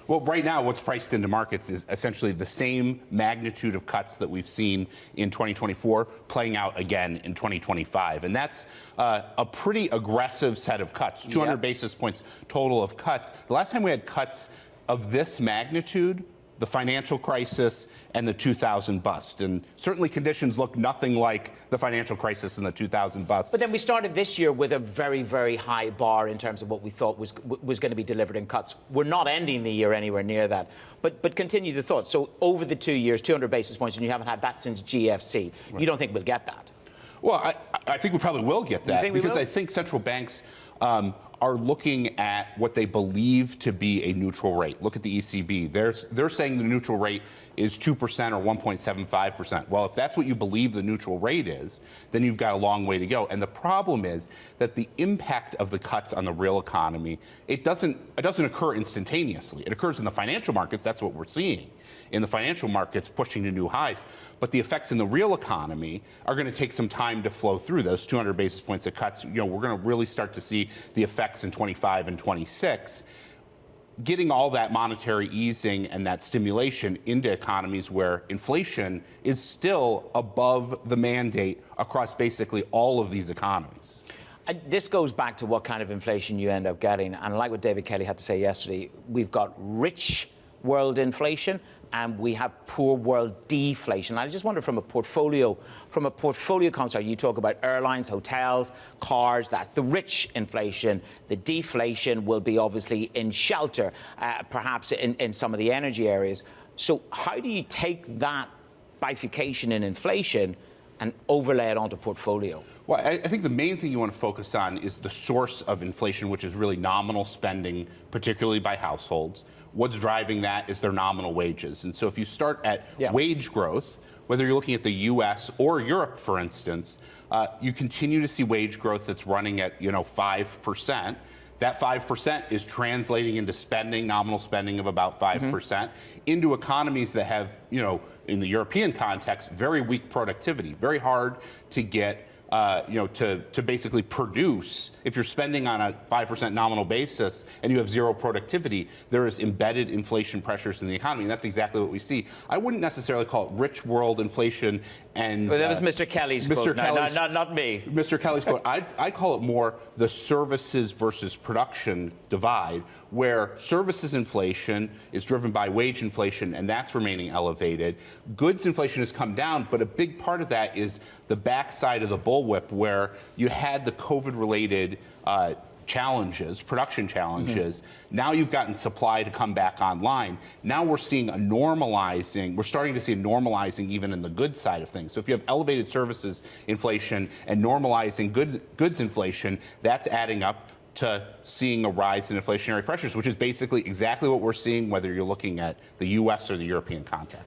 Well, right now, what's priced into markets is essentially the same magnitude of cuts that we've seen in 2024 playing out again in 2025. And that's a pretty aggressive set of cuts, 200 basis points total of cuts. The last time we had cuts of this magnitude, the financial crisis and the 2000 bust. And certainly conditions look nothing like the financial crisis and the 2000 bust. But then we started this year with a very, very high bar in terms of what we thought was going to be delivered in cuts. We're not ending the year anywhere near that. But continue the thought. So over the 2 years, 200 basis points, and you haven't had that since GFC. Right. You don't think we'll get that? Well, I think we probably will get that because I think central banks are looking at what they believe to be a neutral rate. Look at the ECB. They're saying the neutral rate is 2% or 1.75%. Well, if that's what you believe the neutral rate is, then you've got a long way to go. And the problem is that the impact of the cuts on the real economy, it doesn't occur instantaneously. It occurs in the financial markets. That's what we're seeing in the financial markets, pushing to new highs. But the effects in the real economy are going to take some time to flow through. Those 200 basis points of cuts, we're going to really start to see the effects in 25 and 26. Getting all that monetary easing and that stimulation into economies where inflation is still above the mandate across basically all of these economies. This goes back to what kind of inflation you end up getting. And like what David Kelly had to say yesterday, we've got rich world inflation and we have poor world deflation. I just wonder from a portfolio concept, you talk about airlines, hotels, cars, that's the rich inflation. The deflation will be obviously in shelter, perhaps in some of the energy areas. So how do you take that bifurcation in inflation and overlay it onto portfolio? Well, I think the main thing you want to focus on is the source of inflation, which is really nominal spending, particularly by households. What's driving that is their nominal wages. And so if you start at wage growth, whether you're looking at the U.S. or Europe, for instance, you continue to see wage growth that's running at 5%. That 5% is translating into spending, nominal spending of about 5%, into economies that have, in the European context, very weak productivity, very hard to get, to basically produce. If you're spending on a 5% nominal basis and you have zero productivity, there is embedded inflation pressures in the economy. And that's exactly what we see. I wouldn't necessarily call it rich world inflation. And well, that was Mr. Kelly's quote. Not me. Mr. Kelly's quote. I call it more the services versus production divide, where services inflation is driven by wage inflation, and that's remaining elevated. Goods inflation has come down, but a big part of that is the backside of the bullwhip, where you had the COVID-related challenges, production challenges. Now you've gotten supply to come back online. Now we're seeing a normalizing. We're starting to see a normalizing even in the goods side of things. So if you have elevated services inflation and normalizing goods inflation, that's adding up to seeing a rise in inflationary pressures, which is basically exactly what we're seeing, whether you're looking at the U.S. or the European context.